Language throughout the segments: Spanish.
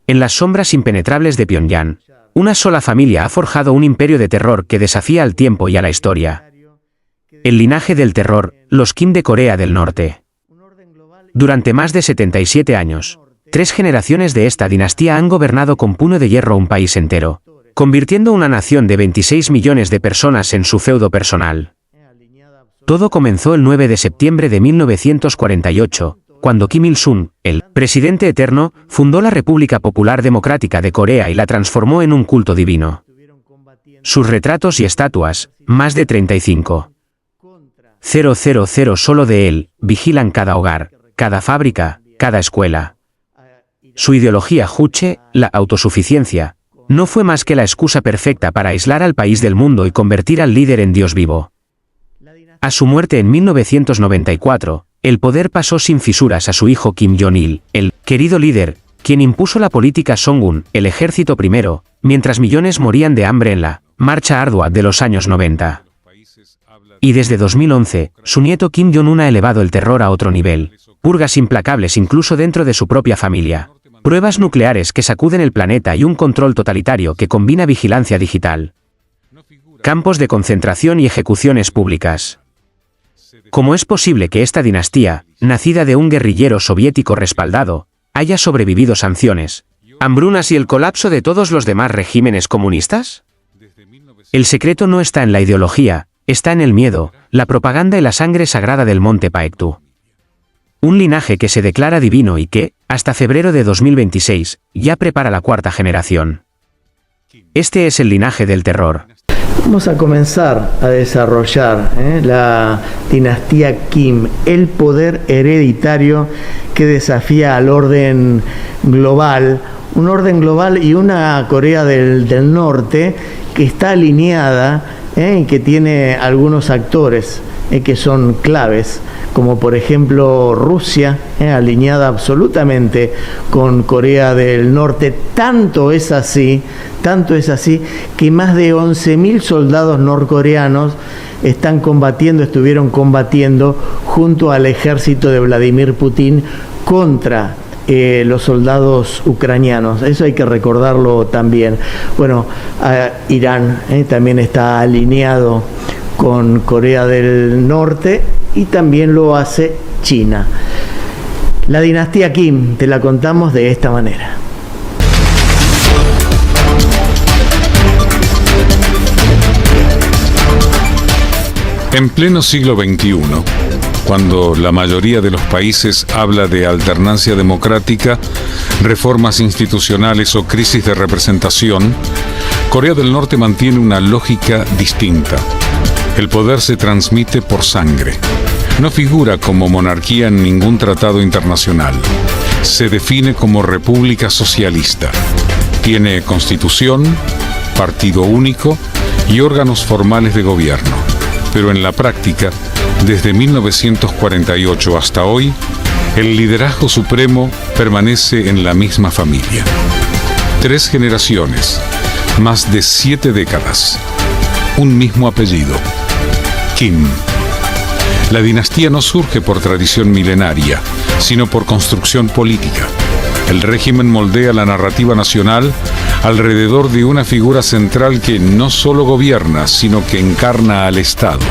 En las sombras impenetrables de Pyongyang, una sola familia ha forjado un imperio de terror que desafía al tiempo y a la historia. El linaje del terror, los Kim de Corea del Norte. Durante más de 77 años, 3 generaciones de esta dinastía han gobernado con puño de hierro un país entero, convirtiendo una nación de 26 millones de personas en su feudo personal. Todo comenzó el 9 de septiembre de 1948, cuando Kim Il-sung, el presidente eterno, fundó la República Popular Democrática de Corea y la transformó en un culto divino. Sus retratos y estatuas, más de 35,000 solo de él, vigilan cada hogar, cada fábrica, cada escuela. Su ideología Juche, la autosuficiencia, no fue más que la excusa perfecta para aislar al país del mundo y convertir al líder en Dios vivo. A su muerte en 1994, el poder pasó sin fisuras a su hijo Kim Jong-il, el querido líder, quien impuso la política Songun, el ejército primero, mientras millones morían de hambre en la marcha ardua de los años 90. Y desde 2011, su nieto Kim Jong-un ha elevado el terror a otro nivel, purgas implacables incluso dentro de su propia familia, pruebas nucleares que sacuden el planeta y un control totalitario que combina vigilancia digital, campos de concentración y ejecuciones públicas. ¿Cómo es posible que esta dinastía, nacida de un guerrillero soviético respaldado, haya sobrevivido sanciones, hambrunas y el colapso de todos los demás regímenes comunistas? El secreto no está en la ideología, está en el miedo, la propaganda y la sangre sagrada del monte Paektu. Un linaje que se declara divino y que, hasta febrero de 2026, ya prepara la 4ª generación. Este es el linaje del terror. Vamos a comenzar a desarrollar la dinastía Kim, el poder hereditario que desafía al orden global, un orden global y una Corea del Norte que está alineada y que tiene algunos actores que son claves, como por ejemplo Rusia, alineada absolutamente con Corea del Norte. Tanto es así que más de 11.000 soldados norcoreanos estuvieron combatiendo junto al ejército de Vladimir Putin contra los soldados ucranianos. Eso hay que recordarlo también. Bueno, Irán también está alineado con Corea del Norte y también lo hace China. La dinastía Kim te la contamos de esta manera. En pleno siglo XXI, cuando la mayoría de los países habla de alternancia democrática, reformas institucionales o crisis de representación, Corea del Norte mantiene una lógica distinta. El poder se transmite por sangre. No figura como monarquía en ningún tratado internacional. Se define como república socialista. Tiene constitución, partido único y órganos formales de gobierno. Pero en la práctica, desde 1948 hasta hoy, el liderazgo supremo permanece en la misma familia. 3 generaciones, más de 7 décadas, un mismo apellido, Kim. La dinastía no surge por tradición milenaria, sino por construcción política. El régimen moldea la narrativa nacional alrededor de una figura central que no solo gobierna, sino que encarna al Estado.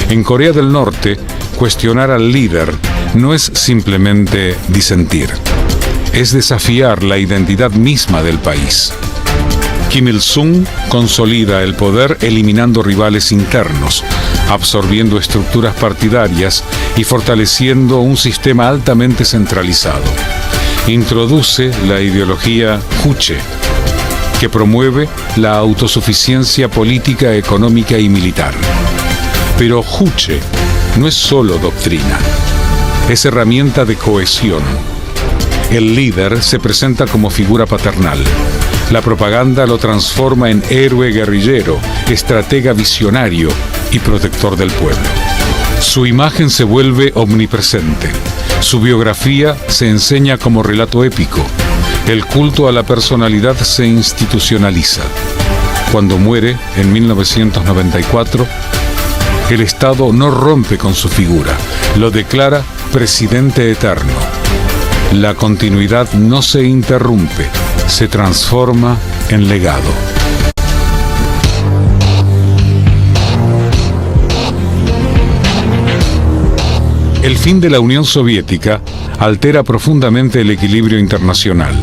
En Corea del Norte, cuestionar al líder no es simplemente disentir, es desafiar la identidad misma del país. Kim Il-sung consolida el poder eliminando rivales internos, absorbiendo estructuras partidarias y fortaleciendo un sistema altamente centralizado. Introduce la ideología Juche, que promueve la autosuficiencia política, económica y militar. Pero Juche no es solo doctrina, es herramienta de cohesión. El líder se presenta como figura paternal. La propaganda lo transforma en héroe guerrillero, estratega visionario y protector del pueblo. Su imagen se vuelve omnipresente. Su biografía se enseña como relato épico. El culto a la personalidad se institucionaliza. Cuando muere, en 1994, el Estado no rompe con su figura, lo declara presidente eterno. La continuidad no se interrumpe, se transforma en legado. El fin de la Unión Soviética altera profundamente el equilibrio internacional.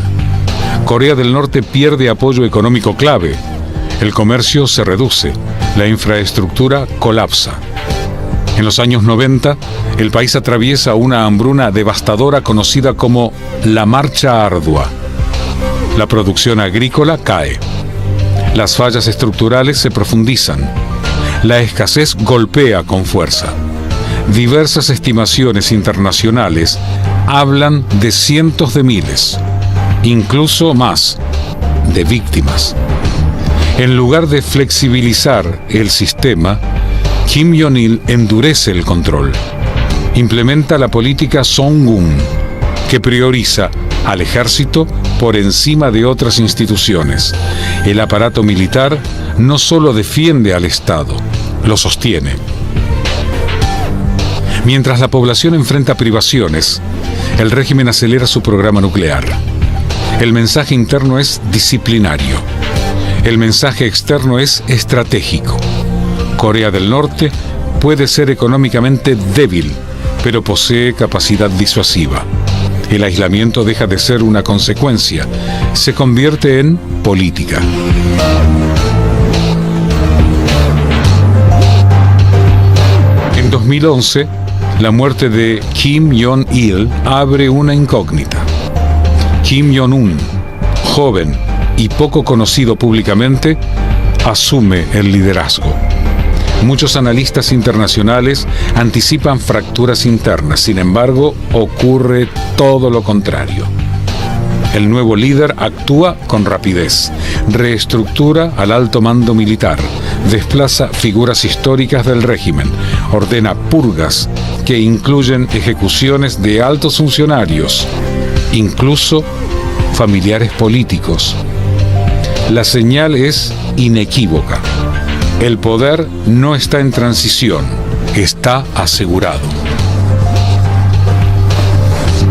Corea del Norte pierde apoyo económico clave, el comercio se reduce, la infraestructura colapsa. En los años 90, el país atraviesa una hambruna devastadora conocida como la Marcha Ardua. La producción agrícola cae. Las fallas estructurales se profundizan. La escasez golpea con fuerza. Diversas estimaciones internacionales hablan de cientos de miles, incluso más, de víctimas. En lugar de flexibilizar el sistema, Kim Jong-il endurece el control. Implementa la política Songun, que prioriza al ejército por encima de otras instituciones. El aparato militar no solo defiende al Estado, lo sostiene. Mientras la población enfrenta privaciones, el régimen acelera su programa nuclear. El mensaje interno es disciplinario. El mensaje externo es estratégico. Corea del Norte puede ser económicamente débil, pero posee capacidad disuasiva. El aislamiento deja de ser una consecuencia, se convierte en política. En 2011, la muerte de Kim Jong-il abre una incógnita. Kim Jong-un, joven y poco conocido públicamente, asume el liderazgo. Muchos analistas internacionales anticipan fracturas internas, sin embargo, ocurre todo lo contrario. El nuevo líder actúa con rapidez, reestructura al alto mando militar, desplaza figuras históricas del régimen, ordena purgas que incluyen ejecuciones de altos funcionarios, incluso familiares políticos. La señal es inequívoca. El poder no está en transición, está asegurado.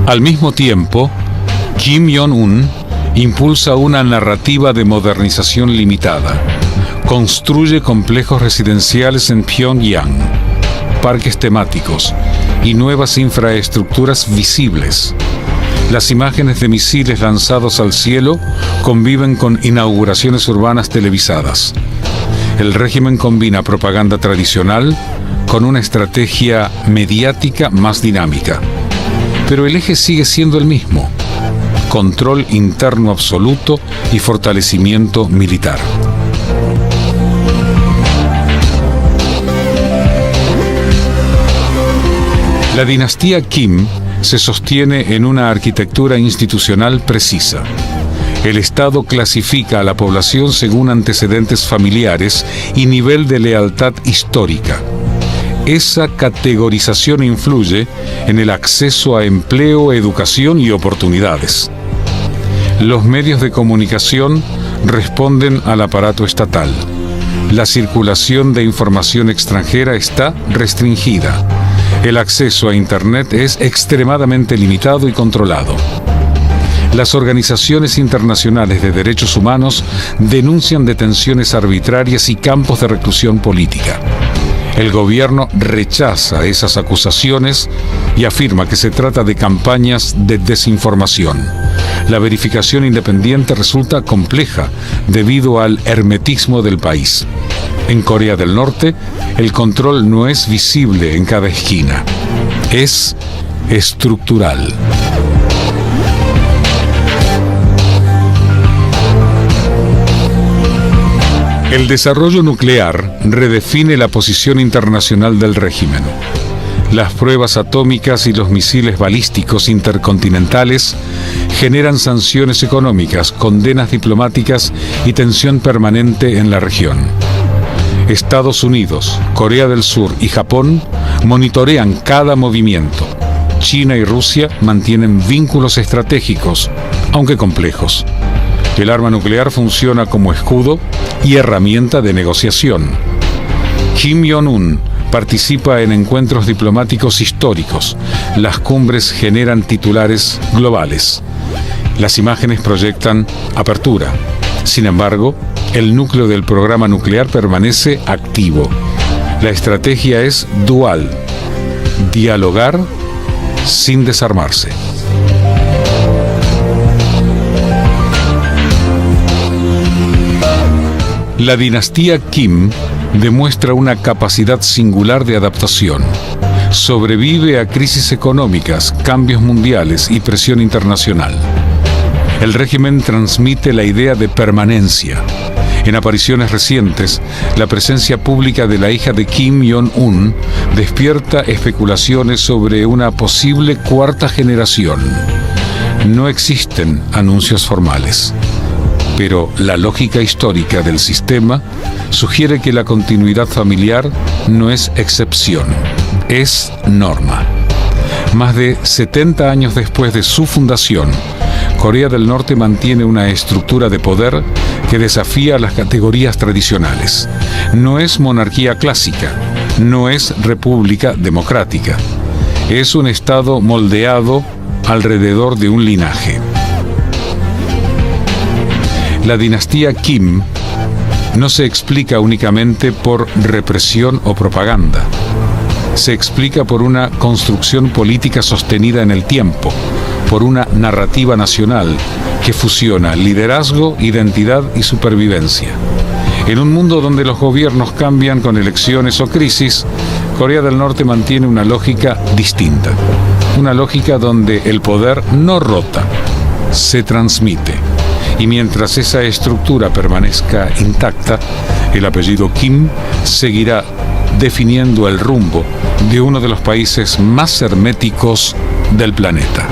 Al mismo tiempo, Kim Jong-un impulsa una narrativa de modernización limitada. Construye complejos residenciales en Pyongyang, parques temáticos y nuevas infraestructuras visibles. Las imágenes de misiles lanzados al cielo conviven con inauguraciones urbanas televisadas. El régimen combina propaganda tradicional con una estrategia mediática más dinámica. Pero el eje sigue siendo el mismo: control interno absoluto y fortalecimiento militar. La dinastía Kim se sostiene en una arquitectura institucional precisa. El Estado clasifica a la población según antecedentes familiares y nivel de lealtad histórica. Esa categorización influye en el acceso a empleo, educación y oportunidades. Los medios de comunicación responden al aparato estatal. La circulación de información extranjera está restringida. El acceso a Internet es extremadamente limitado y controlado. Las organizaciones internacionales de derechos humanos denuncian detenciones arbitrarias y campos de reclusión política. El gobierno rechaza esas acusaciones y afirma que se trata de campañas de desinformación. La verificación independiente resulta compleja debido al hermetismo del país. En Corea del Norte, el control no es visible en cada esquina. Es estructural. El desarrollo nuclear redefine la posición internacional del régimen. Las pruebas atómicas y los misiles balísticos intercontinentales generan sanciones económicas, condenas diplomáticas y tensión permanente en la región. Estados Unidos, Corea del Sur y Japón monitorean cada movimiento. China y Rusia mantienen vínculos estratégicos, aunque complejos. El arma nuclear funciona como escudo y herramienta de negociación. Kim Jong-un participa en encuentros diplomáticos históricos. Las cumbres generan titulares globales. Las imágenes proyectan apertura. Sin embargo, el núcleo del programa nuclear permanece activo. La estrategia es dual: dialogar sin desarmarse. La dinastía Kim demuestra una capacidad singular de adaptación. Sobrevive a crisis económicas, cambios mundiales y presión internacional. El régimen transmite la idea de permanencia. En apariciones recientes, la presencia pública de la hija de Kim Jong-un despierta especulaciones sobre una posible cuarta generación. No existen anuncios formales, pero la lógica histórica del sistema sugiere que la continuidad familiar no es excepción, es norma. Más de 70 años después de su fundación, Corea del Norte mantiene una estructura de poder que desafía las categorías tradicionales. No es monarquía clásica, no es república democrática. Es un estado moldeado alrededor de un linaje. La dinastía Kim no se explica únicamente por represión o propaganda. Se explica por una construcción política sostenida en el tiempo, por una narrativa nacional que fusiona liderazgo, identidad y supervivencia. En un mundo donde los gobiernos cambian con elecciones o crisis, Corea del Norte mantiene una lógica distinta. Una lógica donde el poder no rota, se transmite. Y mientras esa estructura permanezca intacta, el apellido Kim seguirá definiendo el rumbo de uno de los países más herméticos del planeta.